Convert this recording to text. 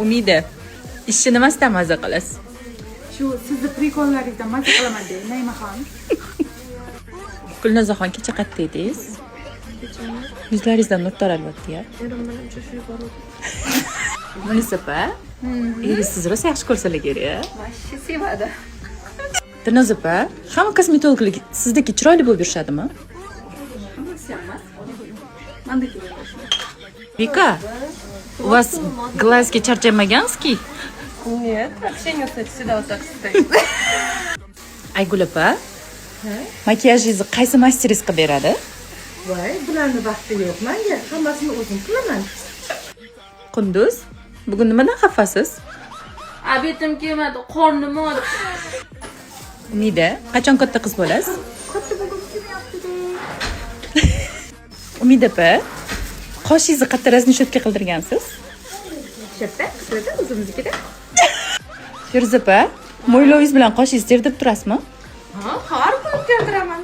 Umida, ishni nimasidan maza qilasiz? Shu sizni prikollaringizdan mazza qilaman deydi Naymaxon. Gulnozaxon kecha qayerda edingiz? Yuzlaringizdan nur taralyapti-ya. Erim bilan uchrashib bordim. Munisa opa, eringiz sizni rosa yaxshi ko'rsalar kerak. Vashshi sevadi. Dilnoza opa, hamma kosmetologlar sizdagi chiroyli bo'lib yurishadimi? Hammasi emas. Mendeki Vika, у вас глазки charchamaganski? Нет, вообще не устать, всегда вот так стоит. Aygul opa, makiyajingizni qaysi masteriz qilib beradi? Voy, bularni vaqti yo'q. Menga hammasini o'zim qilaman. Qunduz, bugun nimadan xafasiz? Abetim kelmadi, qornim og'rib. Umida, qachon katta qiz bo'lasiz? Katta bo'lgim kelyapti-da. Umida opa, qoshingizni qayerda raznishotka qildirgansiz? Sherda, qismida o'zimiznikida. Feruza opa, mo'ylovingiz bilan qoshingizni terdirib turasizmi? Ha, har kuni keltiraman.